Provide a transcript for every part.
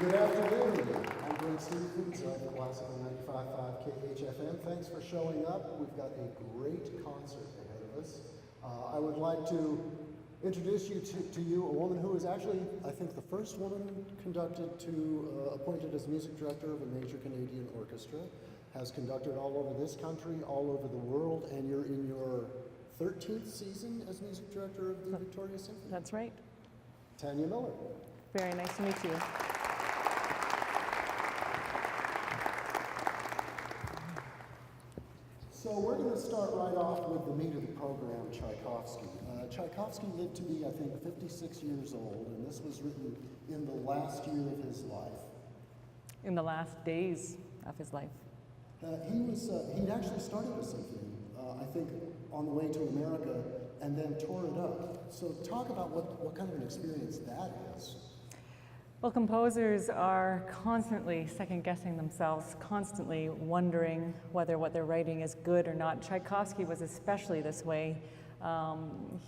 Good afternoon. I'm Brent Stevens of Classical 95.5 KHFM. Thanks for showing up. We've got a great concert ahead of us. I would like to introduce you to a woman who is actually, I think, the first woman appointed as music director of a major Canadian orchestra, has conducted all over this country, all over the world, and you're in your 13th season as music director of the Victoria Symphony. That's right. Tanya Miller. Very nice to meet you. So we're going to start right off with the meat of the program, Tchaikovsky. Tchaikovsky lived to be, I think, 56 years old, and this was written in the last year of his life. In the last days of his life. He'd actually started a symphony, I think, on the way to America, and then tore it up. So talk about what kind of an experience that is. Well, composers are constantly second-guessing themselves, constantly wondering whether what they're writing is good or not. Tchaikovsky was especially this way.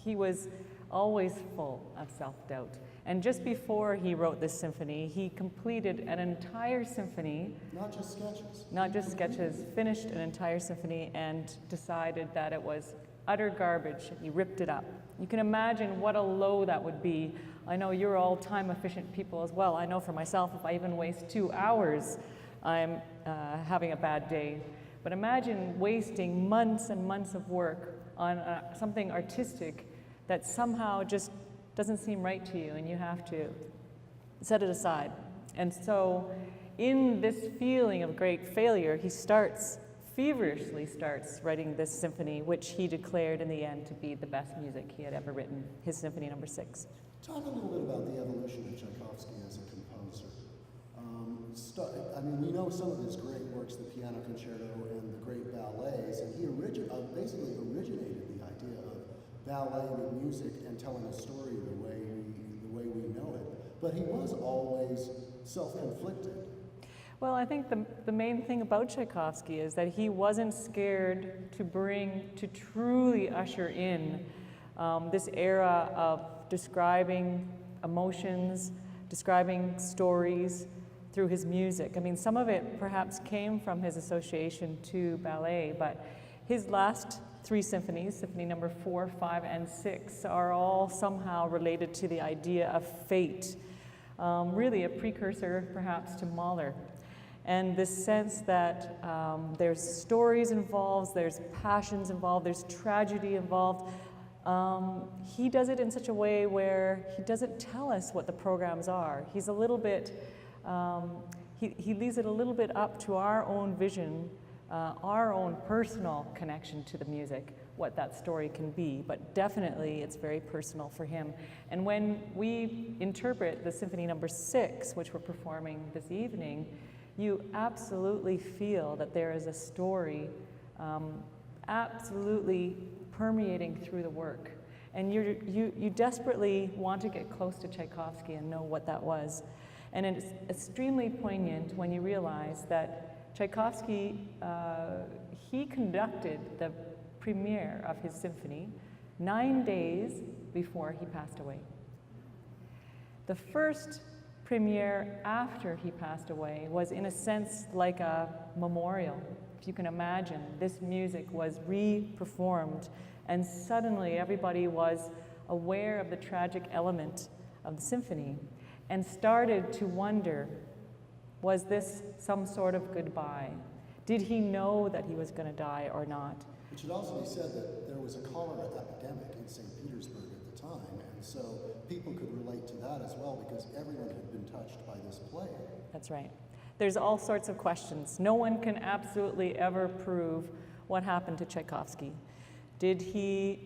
He was always full of self-doubt. And just before he wrote this symphony, he completed an entire symphony. Not just sketches. Not just sketches, finished an entire symphony and decided that it was utter garbage. He ripped it up. You can imagine what a low that would be. I know you're all time-efficient people as well. I know for myself, if I even waste 2 hours, I'm having a bad day. But imagine wasting months and months of work on something artistic that somehow just doesn't seem right to you, and you have to set it aside. And so in this feeling of great failure, he feverishly starts writing this symphony, which he declared in the end to be the best music he had ever written, his Symphony No. 6. Talk a little bit about the evolution of Tchaikovsky as a composer. We know some of his great works, the Piano Concerto and the great ballets, and he basically originated the idea of ballet with music and telling a story the way we know it. But he was always self-conflicted. Well, I think the main thing about Tchaikovsky is that he wasn't scared to truly usher in this era of describing emotions, describing stories through his music. I mean, some of it perhaps came from his association to ballet, but his last 3 symphonies, Symphony No. 4, 5, and 6, are all somehow related to the idea of fate, really a precursor perhaps to Mahler. And this sense that there's stories involved, there's passions involved, there's tragedy involved. He does it in such a way where he doesn't tell us what the programs are. He's a little bit, he leaves it a little bit up to our own vision, our own personal connection to the music, what that story can be, but definitely it's very personal for him. And when we interpret the Symphony No. 6, which we're performing this evening, you absolutely feel that there is a story absolutely permeating through the work. And you desperately want to get close to Tchaikovsky and know what that was. And it's extremely poignant when you realize that Tchaikovsky, he conducted the premiere of his symphony 9 days before he passed away. The first premiere after he passed away was, in a sense, like a memorial. If you can imagine, this music was re-performed, and suddenly everybody was aware of the tragic element of the symphony and started to wonder, was this some sort of goodbye? Did he know that he was going to die or not? It should also be said that there was a cholera epidemic in St. Petersburg at the time, and so people could relate to that as well because everyone had been touched by this play. That's right. There's all sorts of questions. No one can absolutely ever prove what happened to Tchaikovsky. Did he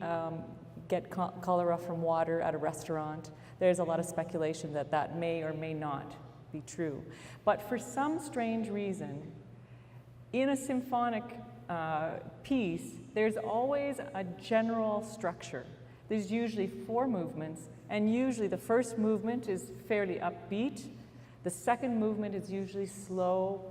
get cholera from water at a restaurant? There's a lot of speculation that that may or may not be true. But for some strange reason, in a symphonic piece, there's always a general structure. There's usually 4 movements, and usually the first movement is fairly upbeat. The second movement is usually slow.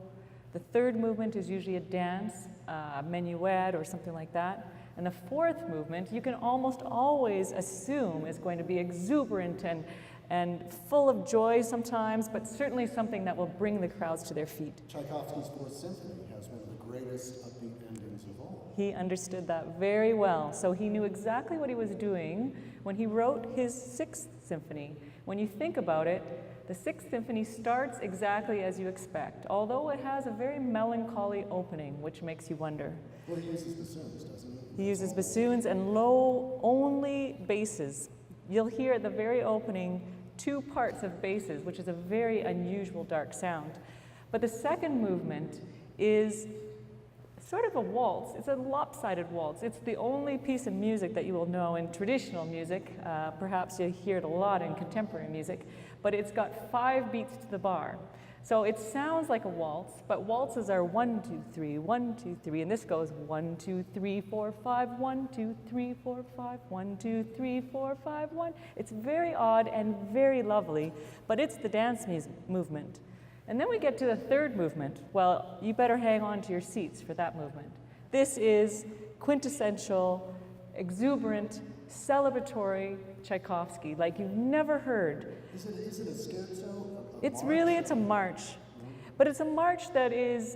The third movement is usually a dance, a minuet or something like that. And the fourth movement, you can almost always assume is going to be exuberant and and full of joy sometimes, but certainly something that will bring the crowds to their feet. Tchaikovsky's Fourth Symphony has one of the greatest upbeat endings of all. He understood that very well. So he knew exactly what he was doing when he wrote his Sixth Symphony. When you think about it, the Sixth Symphony starts exactly as you expect, although it has a very melancholy opening, which makes you wonder. Well, he uses bassoons, doesn't he? He uses bassoons and low only basses. You'll hear at the very opening 2 parts of basses, which is a very unusual dark sound. But the second movement is sort of a waltz. It's a lopsided waltz. It's the only piece of music that you will know in traditional music. Perhaps you hear it a lot in contemporary music, but it's got 5 beats to the bar. So it sounds like a waltz, but waltzes are 1, 2, 3, 1, 2, 3, and this goes 1, 2, 3, 4, 5, 1, 2, 3, 4, 5, 1, 2, 3, 4, 5, 1. It's very odd and very lovely, but it's the dance movement. And then we get to the third movement. Well, you better hang on to your seats for that movement. This is quintessential, exuberant, celebratory Tchaikovsky, like you've never heard. Is it a scherzo? It's a march, but it's a march that is,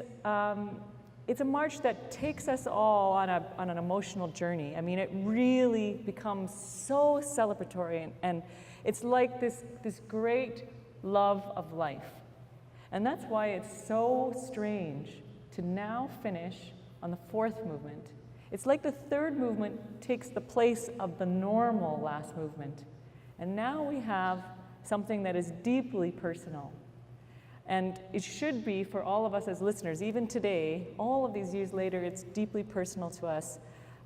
it's a march that takes us all on an emotional journey. I mean, it really becomes so celebratory, and it's like this great love of life. And that's why it's so strange to now finish on the fourth movement. It's like the third movement takes the place of the normal last movement. And now we have something that is deeply personal. And it should be for all of us as listeners, even today, all of these years later, it's deeply personal to us.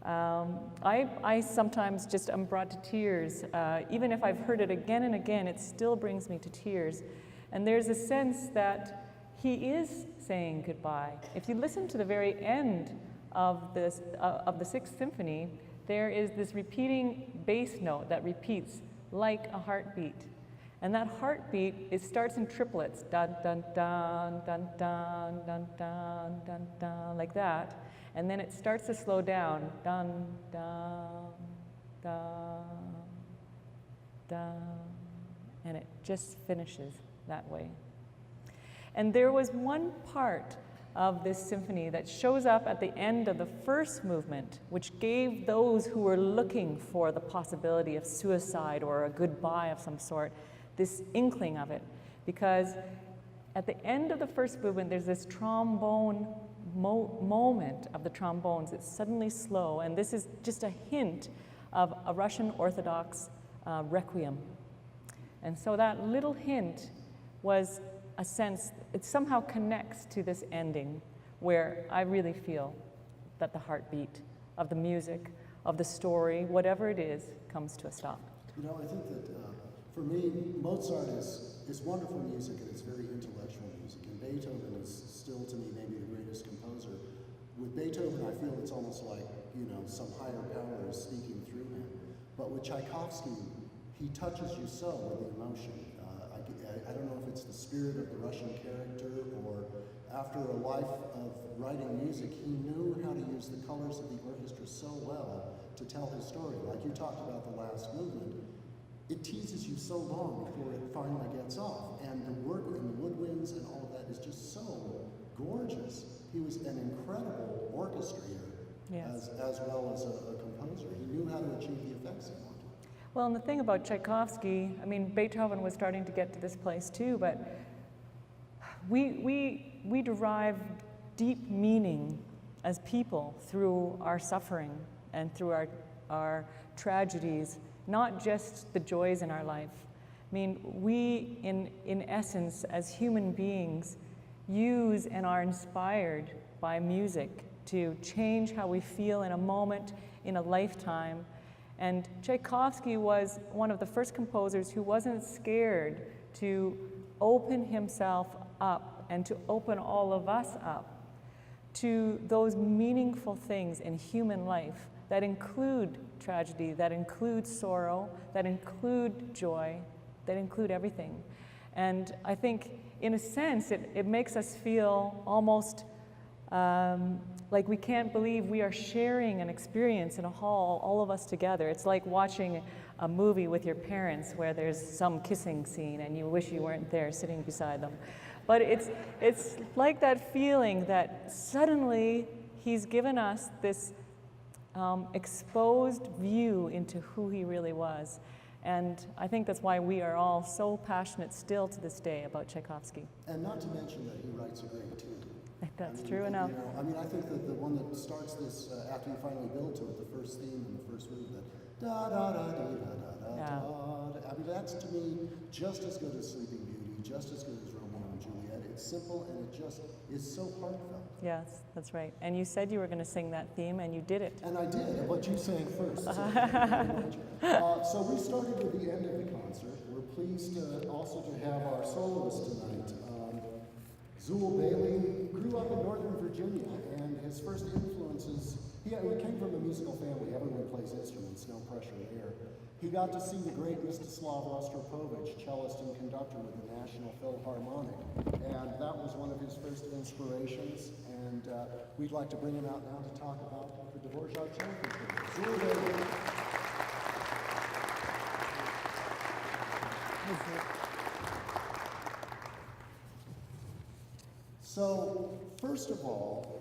I sometimes just am brought to tears. Even if I've heard it again and again, it still brings me to tears. And there's a sense that he is saying goodbye. If you listen to the very end of the Sixth Symphony, there is this repeating bass note that repeats like a heartbeat. And that heartbeat, it starts in triplets, dun dun dun dun dun dun dun dun dun, like that. And then it starts to slow down, dun dun dun dun, and it just finishes that way. And there was one part of this symphony that shows up at the end of the first movement, which gave those who were looking for the possibility of suicide or a goodbye of some sort this inkling of it. Because at the end of the first movement, there's this trombone moment of the trombones. It's suddenly slow, and this is just a hint of a Russian Orthodox requiem. And so that little hint was a sense, it somehow connects to this ending where I really feel that the heartbeat of the music, of the story, whatever it is, comes to a stop. You know, I think that for me, Mozart is wonderful music, and it's very intellectual music. And Beethoven is still, to me, maybe the greatest composer. With Beethoven, I feel it's almost like, you know, some higher power is speaking through him. But with Tchaikovsky, he touches you so with the emotion. I don't know if it's the spirit of the Russian character, or after a life of writing music, he knew how to use the colors of the orchestra so well to tell his story. Like you talked about the last movement, it teases you so long before it finally gets off. And the work in the woodwinds and all of that is just so gorgeous. He was an incredible orchestrator, yes, as well as a composer. He knew how to achieve the effects he wanted. Well, and the thing about Tchaikovsky, I mean, Beethoven was starting to get to this place too, but we derive deep meaning as people through our suffering and through our tragedies, not just the joys in our life. I mean, we, in essence, as human beings, use and are inspired by music to change how we feel in a moment, in a lifetime. And Tchaikovsky was one of the first composers who wasn't scared to open himself up and to open all of us up to those meaningful things in human life that include tragedy, that include sorrow, that include joy, that include everything. And I think, in a sense, it makes us feel almost Like we can't believe we are sharing an experience in a hall, all of us together. It's like watching a movie with your parents where there's some kissing scene and you wish you weren't there sitting beside them. But it's like that feeling that suddenly he's given us this exposed view into who he really was. And I think that's why we are all so passionate still to this day about Tchaikovsky. And not to mention that he writes a great tune. That's true enough. You know, I mean, I think that the one that starts this, after you finally build to it, the first theme and the first movement, da da da da da da Yeah. da. I mean, that's to me just as good as Sleeping Beauty, just as good as Romeo and Juliet. It's simple and it just is so heartfelt. Yes, that's right. And you said you were going to sing that theme, and you did it. And I did, but you sang first. So, so we started with the end of the concert. We're pleased also to have our soloist tonight. Zool Bailey grew up in Northern Virginia, and his first influences, he came from a musical family. Everyone plays instruments, no pressure there. He got to see the great Mstislav Rostropovich, cellist and conductor with the National Philharmonic, and that was one of his first inspirations, and we'd like to bring him out now to talk about the Dvorak Cello Concerto. Zool Bailey. So, first of all,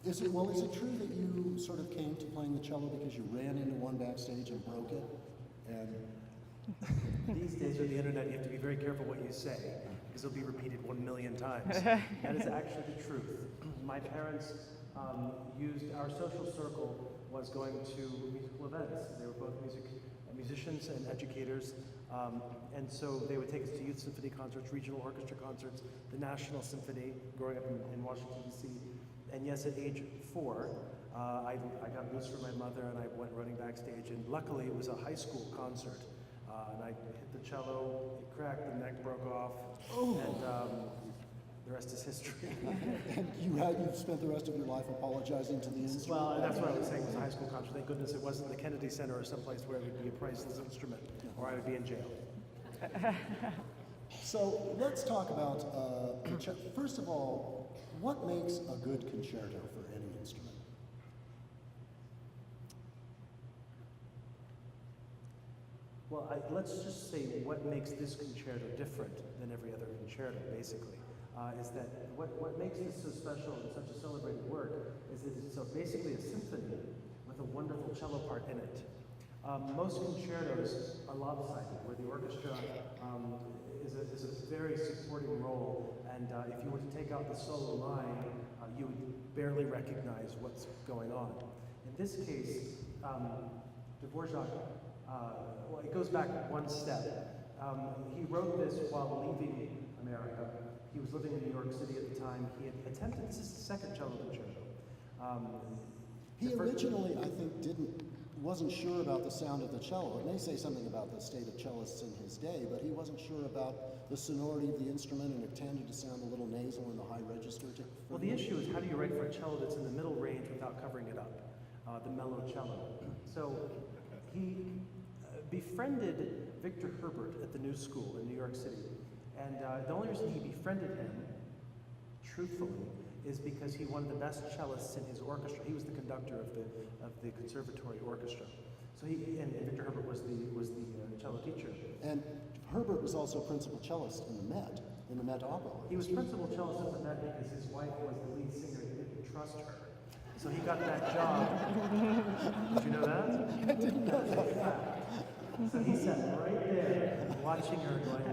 is it true that you sort of came to playing the cello because you ran into one backstage and broke it? And these days with the internet, you have to be very careful what you say, because it'll be repeated 1 million times. That is actually the truth. My parents used, our social circle was going to musical events. They were both musicians and educators, and so they would take us to youth symphony concerts, regional orchestra concerts, the National Symphony, growing up in Washington, D.C. And yes, at age 4, I got loose from my mother and I went running backstage, and luckily it was a high school concert. And I hit the cello, it cracked, the neck broke off, and the rest is history. and you've spent the rest of your life apologizing to the instrument? Well, that's what I was saying, it was a high school concert. Thank goodness it wasn't the Kennedy Center or someplace where it would be a priceless instrument, or I would be in jail. So let's talk about, first of all, what makes a good concerto for any instrument? Well, let's just say what makes this concerto different than every other concerto, basically, is that what makes this so special and such a celebrated work is that it's basically a symphony with a wonderful cello part in it. Most concertos are lopsided, where the orchestra is a very supporting role, and if you were to take out the solo line, you would barely recognize what's going on. In this case, Dvorak, well, it goes back one step. He wrote this while leaving America. He was living in New York City at the time. He had attempted, this is the second cello concerto. He originally, I think, wasn't sure about the sound of the cello. It may say something about the state of cellists in his day, but he wasn't sure about the sonority of the instrument, and it tended to sound a little nasal in the high register. Well, the issue is how do you write for a cello that's in the middle range without covering it up, the mellow cello. So he befriended Victor Herbert at the New School in New York City, and the only reason he befriended him, truthfully, is because he wanted the best cellists in his orchestra. He was the conductor of the conservatory orchestra. So and Victor Herbert was the cello teacher. And Herbert was also principal cellist in the Met Opera. He was principal cellist at the Met because his wife was the lead singer. He didn't trust her, so he got that job. Did you know that? I didn't know that. So he sat right there, watching her going.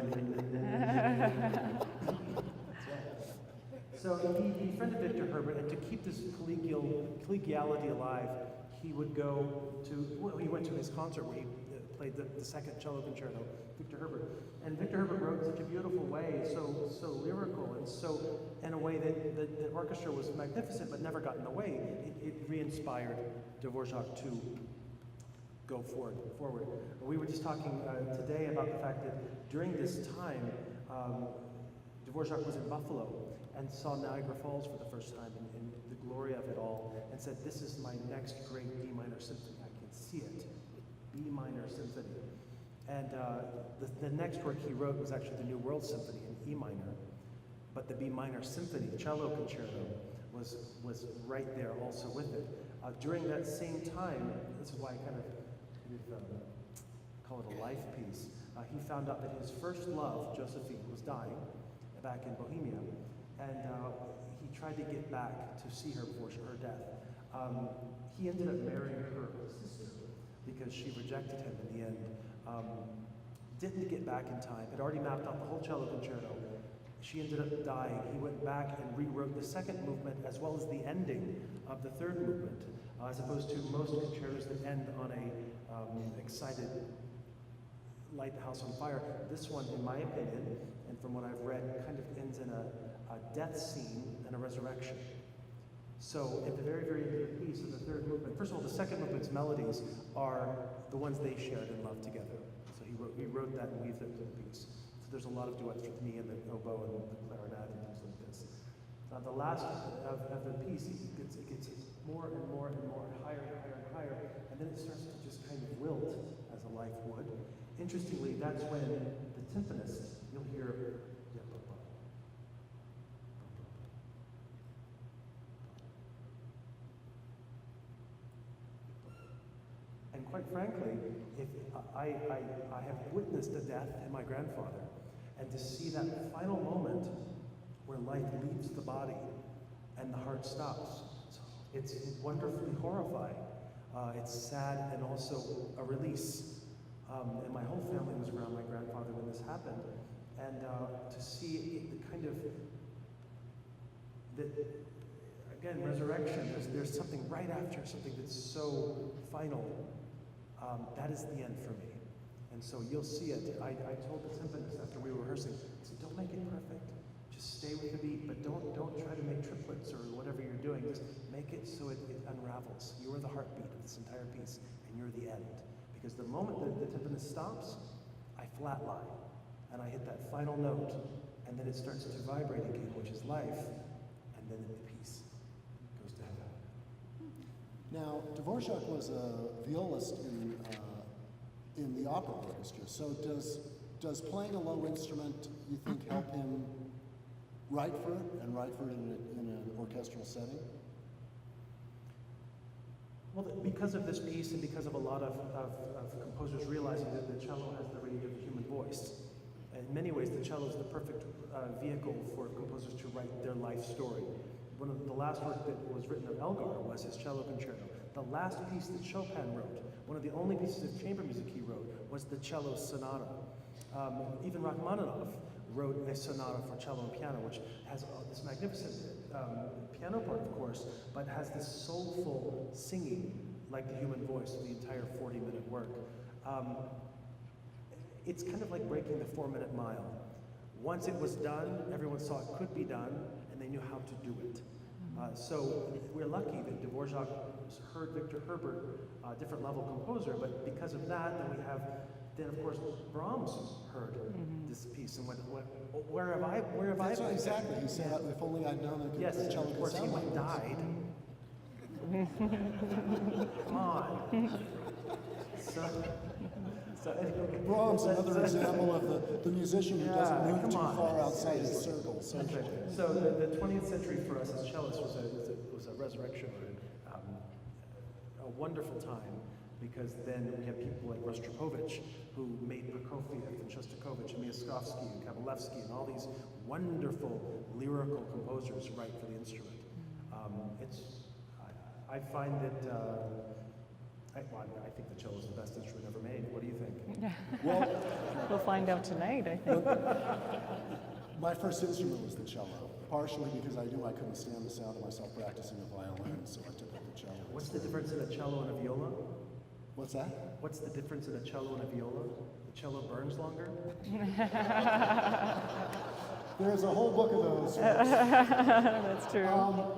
So he befriended Victor Herbert, and to keep this collegiality alive, he would go to, well, he went to his concert where he played the second cello concerto, Victor Herbert. And Victor Herbert wrote in such a beautiful way, so lyrical, and so in a way that the orchestra was magnificent but never got in the way. It re-inspired Dvorak to go forward. We were just talking today about the fact that during this time, Dvorak was in Buffalo and saw Niagara Falls for the first time in the glory of it all, and said, "This is my next great D minor symphony. I can see it, B minor symphony." And the next work he wrote was actually the New World Symphony in E minor, but the B minor symphony, cello concerto, was right there also with it. During that same time, this is why I kind of call it a life piece. He found out that his first love, Josephine, was dying back in Bohemia, and he tried to get back to see her before her death. He ended up marrying her sister because she rejected him in the end. Didn't get back in time, had already mapped out the whole cello concerto. She ended up dying. He went back and rewrote the second movement as well as the ending of the third movement, as opposed to most concertos that end on a excited light the house on fire. This one, in my opinion, and from what I've read, kind of ends in a death scene and a resurrection. So at the very, very end of the piece of the third movement, first of all, the second movement's melodies are the ones they shared and loved together. So he wrote that and weaved it into the piece. So there's a lot of duets with me and the oboe and the clarinet and things like this. The last of the piece, it gets more and more and more, higher and higher and higher, and then it starts to just kind of wilt as a life would. Interestingly, that's when the timpanist, you'll hear, and quite frankly, if I have witnessed a death in my grandfather, and to see that final moment where life leaves the body and the heart stops, it's wonderfully horrifying. It's sad and also a release. And my whole family was around my grandfather when this happened, and to see the kind of, again, resurrection, there's something right after, something that's so final. That is the end for me. And so you'll see it. I told the timpanist after we were rehearsing, I said, don't make it perfect. Just stay with the beat, but don't try to make triplets or whatever you're doing. Just make it so it unravels. You're the heartbeat of this entire piece, and you're the end. Because the moment that the timpanist stops, I flatline, and I hit that final note, and then it starts to vibrate again, which is life, and then the piece goes to heaven. Now, Dvorak was a violist in the opera orchestra. So does playing a low instrument, you think, help him write for it and write for it in an orchestral setting? Well, because of this piece and because of a lot of composers realizing that the cello has the range of the human voice. In many ways, the cello is the perfect vehicle for composers to write their life story. One of the last work that was written of Elgar was his cello concerto. The last piece that Chopin wrote, one of the only pieces of chamber music he wrote, was the cello sonata. Even Rachmaninoff wrote a sonata for cello and piano, which has this magnificent piano part, of course, but has this soulful singing, like the human voice, of the entire 40-minute work. It's kind of like breaking the 4-minute mile. Once it was done, everyone saw it could be done, and they knew how to do it. So we're lucky that Dvorak heard Victor Herbert, a different level composer, but because of that, then of course Brahms heard this piece and went, where have I That's been? right, exactly. He said, if only I'd known that Yes, the and cello of could course he sound like went this. died. Come on. So anyway, Brahms, another example of the musician who doesn't move too far outside his circle. So, That's right. So the 20th century for us as cellists was a resurrection, a wonderful time, because then we had people like Rostropovich, who made Prokofiev and Shostakovich and Miaskovsky and Kabalevsky and all these wonderful lyrical composers write for the instrument. I find that I think the cello is the best instrument ever made. What do you think? well, We'll find out tonight, I think. my first instrument was the cello, partially because I knew I couldn't stand the sound of myself practicing the violin, so I took up the cello. What's the difference in a cello and a viola? What's that? What's the difference in a cello and a viola? The cello burns longer? There's a whole book of those. That's true.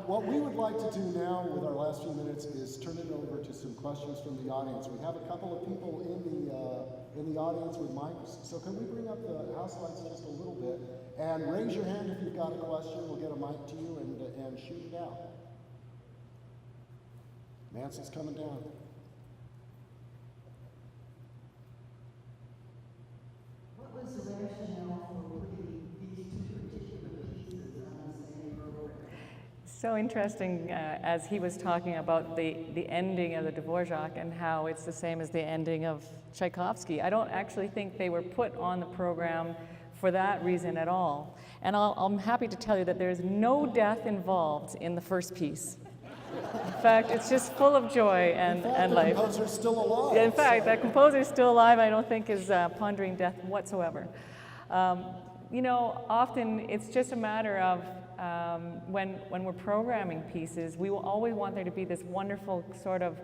What we would like to do now with our last few minutes is turn it over to some questions from the audience. We have a couple of people in the audience with mics, so can we bring up the house lights just a little bit and raise your hand if you've got a question. We'll get a mic to you and shoot it out. Manson's coming down. What was the rationale for putting these two particular pieces on the same program? so interesting as he was talking about the ending of the Dvorak and how it's the same as the ending of Tchaikovsky. I don't actually think they were put on the program for that reason at all. And I'm happy to tell you that there's no death involved in the first piece. In fact, it's just full of joy and life. The composer's still alive. In fact, that composer is still alive. I don't think is pondering death whatsoever. You know, often it's just a matter of when we're programming pieces, we will always want there to be this wonderful sort of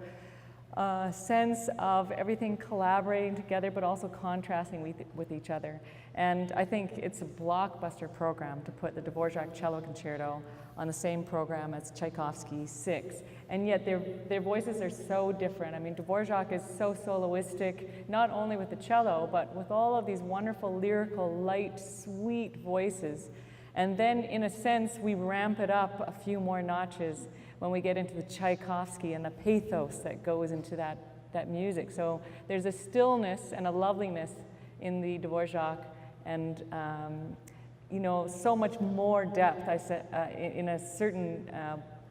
sense of everything collaborating together, but also contrasting with each other. And I think it's a blockbuster program to put the Dvorak Cello Concerto on the same program as Tchaikovsky 6. And yet their voices are so different. I mean, Dvorak is so soloistic, not only with the cello, but with all of these wonderful lyrical, light, sweet voices. And then, in a sense, we ramp it up a few more notches when we get into the Tchaikovsky and the pathos that goes into that music. So there's a stillness and a loveliness in the Dvorak, and you know, so much more depth, I said, in a certain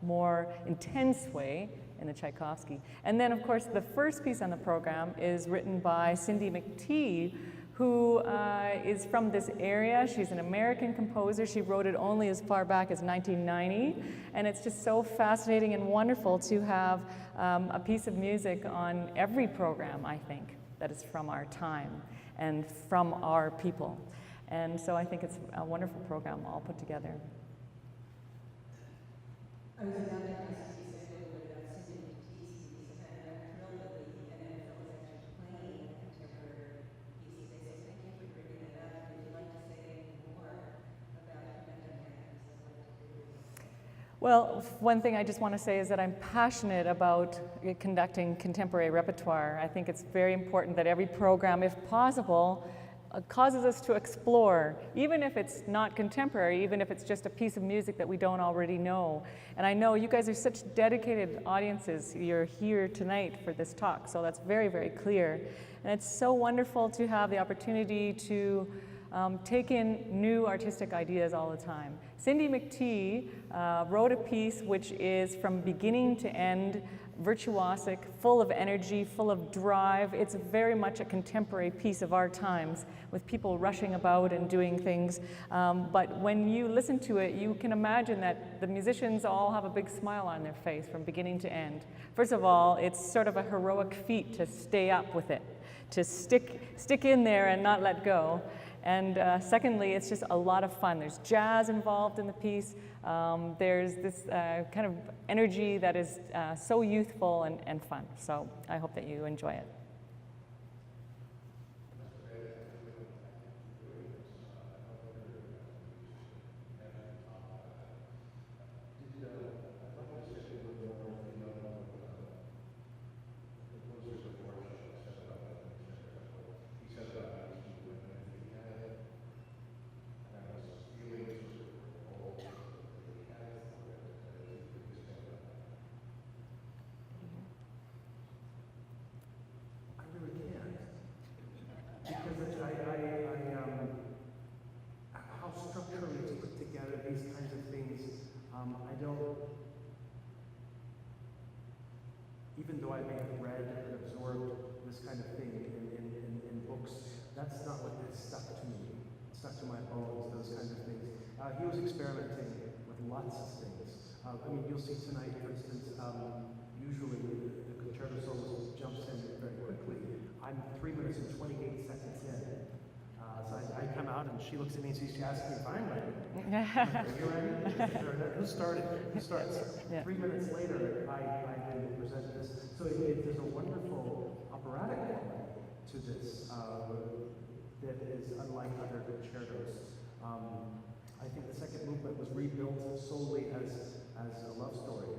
more intense way in the Tchaikovsky. And then, of course, the first piece on the program is written by Cindy McTee, who is from this area. She's an American composer. She wrote it only as far back as 1990. And it's just so fascinating and wonderful to have a piece of music on every program, I think, that is from our time and from our people. And so I think it's a wonderful program all put together. I was about to ask you said a little bit about Cindy McTee's piece, and I'm thrilled that the NFL is actually playing a contemporary piece today, so thank you for bringing that up. Would you like to say anything more about contemporary pieces? Well, one thing I just want to say is that I'm passionate about conducting contemporary repertoire. I think it's very important that every program, if possible, causes us to explore, even if it's not contemporary, even if it's just a piece of music that we don't already know. And I know you guys are such dedicated audiences. You're here tonight for this talk, so that's very, very clear. And it's so wonderful to have the opportunity to take in new artistic ideas all the time. Cindy McTee wrote a piece which is from beginning to end virtuosic, full of energy, full of drive. It's very much a contemporary piece of our times with people rushing about and doing things. But when you listen to it, you can imagine that the musicians all have a big smile on their face from beginning to end. First of all, it's sort of a heroic feat to stay up with it, to stick in there and not let go. And secondly, it's just a lot of fun. There's jazz involved in the piece. There's this kind of energy that is so youthful and fun. So I hope that you enjoy it. Even though I may have read and absorbed this kind of thing in books, that's not what has stuck to me. It stuck to my bones, those kinds of things. He was experimenting with lots of things. I mean, you'll see tonight, for instance, usually the concerto soloist jumps in very quickly. I'm 3 minutes and 28 seconds in. So I come out and she looks at me and she asks me if I'm ready. Are you ready? Who started? Who starts? Yeah. 3 minutes later, I then present this. So there's a wonderful operatic quality to this that is unlike other concertos. I think the second movement was rebuilt solely as a love story.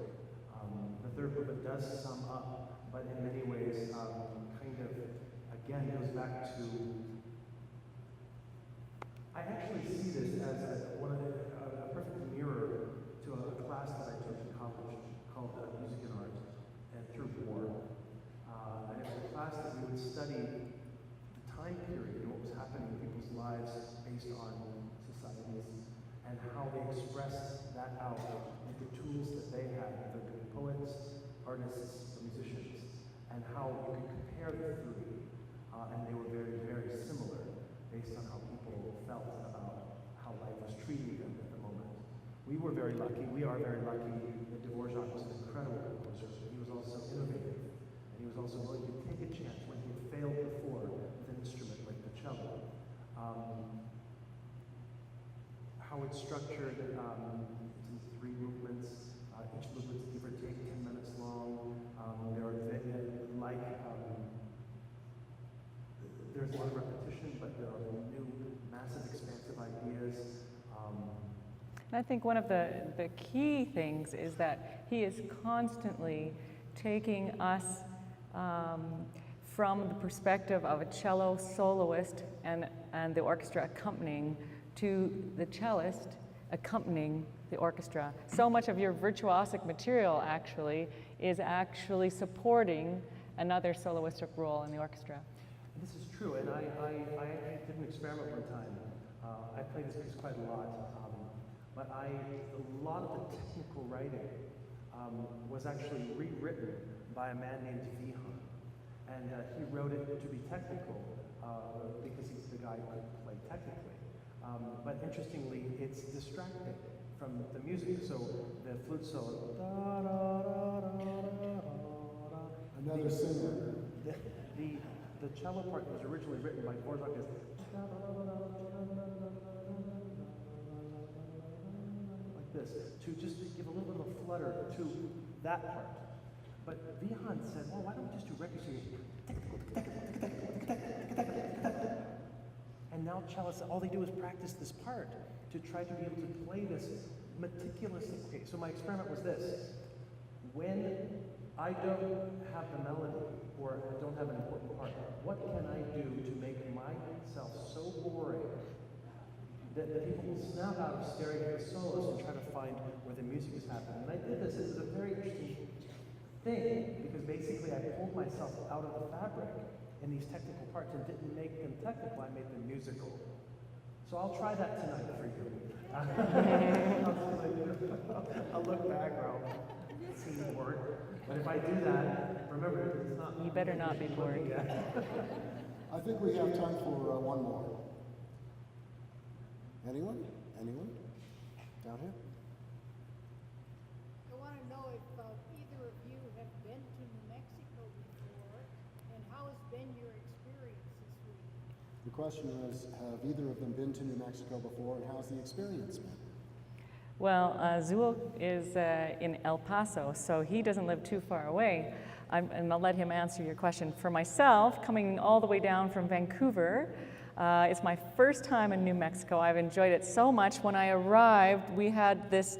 The third movement does sum up, but in many ways, kind of, again, goes back to. I actually see this as a perfect mirror to a class that I took in college called Music and Art and Through War. And it was a class that we would study the time period and what was happening in people's lives based on societies and how they expressed that out into two tools that they had, whether it be poets, artists, or musicians, and how you could compare the three, and they were very, very similar based on how people felt about how life was treating them at the moment. We are very lucky that Dvorak was an incredible composer. He was also innovative, and he was also willing to take a chance when he had failed before with an instrument like the cello. How it's structured, it's in 3 movements. Each movement's give or take 10 minutes long. There's a lot of repetition, but there are new, massive, expansive ideas. And I think one of the key things is that he is constantly taking us from the perspective of a cello soloist and the orchestra accompanying to the cellist accompanying the orchestra. So much of your virtuosic material actually is actually supporting another soloistic role in the orchestra. This is true, and I did an experiment one time. I played this piece quite a lot, but a lot of the technical writing was actually rewritten by a man named Vihan. And he wrote it to be technical because he's the guy who could play technically. But interestingly, it's distracting from the music. So the flute solo, da, da, da, da, da, da, Another singer. The cello part was originally written by Dvorak as like this, to just give a little bit of flutter to that part. But Vihan said, well, why don't we just do records here? And now cellists, all they do is practice this part to try to be able to play this meticulously. Okay, so my experiment was this. When I don't have the melody or I don't have an important part, what can I do to make myself so boring that people will snap out of staring at the solos and try to find where the music is happening? And I did this. It was a very interesting thing because basically I pulled myself out of the fabric in these technical parts and didn't make them technical, I made them musical. So I'll try that tonight for you. I'll look back or I'll seem bored. But if I do that, remember, it's not... You better not be bored. I think we have time for one more. Anyone? Anyone? Down here? I want to know if either of you have been to New Mexico before, and how has been your experience this week? The question is, have either of them been to New Mexico before, and how's the experience been? Well, Zul is in El Paso, so he doesn't live too far away. And I'll let him answer your question. For myself, coming all the way down from Vancouver, it's my first time in New Mexico. I've enjoyed it so much. When I arrived, we had this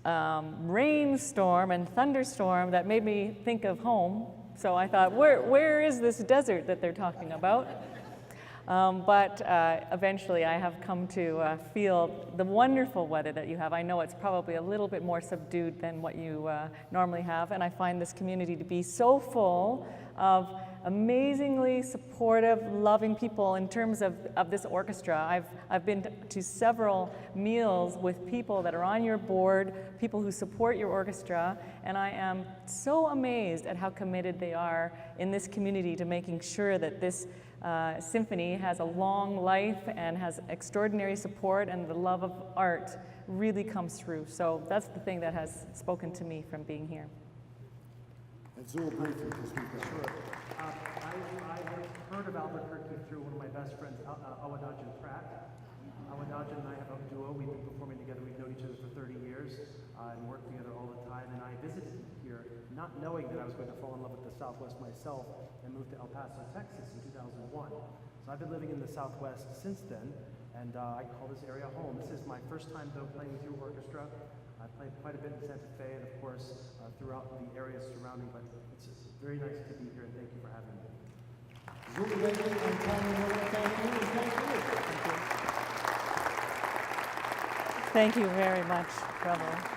rainstorm and thunderstorm that made me think of home. So I thought, where is this desert that they're talking about? But eventually I have come to feel the wonderful weather that you have. I know it's probably a little bit more subdued than what you normally have, and I find this community to be so full of amazingly supportive, loving people in terms of this orchestra. I've been to several meals with people that are on your board, people who support your orchestra, and I am so amazed at how committed they are in this community to making sure that this symphony has a long life and has extraordinary support, and the love of art really comes through. So that's the thing that has spoken to me from being here. And Zul, briefly, because we've got... Sure. I heard of Albuquerque through one of my best friends, Awadadjan Pratt. Awadadjan and I have a duo. We've been performing together. We've known each other for 30 years and worked together all the time. And I visited here not knowing that I was going to fall in love with the Southwest myself and moved to El Paso, Texas in 2001. So I've been living in the Southwest since then, and I call this area home. This is my first time, though, playing with your orchestra. I played quite a bit in Santa Fe and, of course, throughout the areas surrounding, but it's very nice to be here, and thank you for having me. Zul, thank you, and Tanya, thank you, and thank you. Thank you very much, Bravo.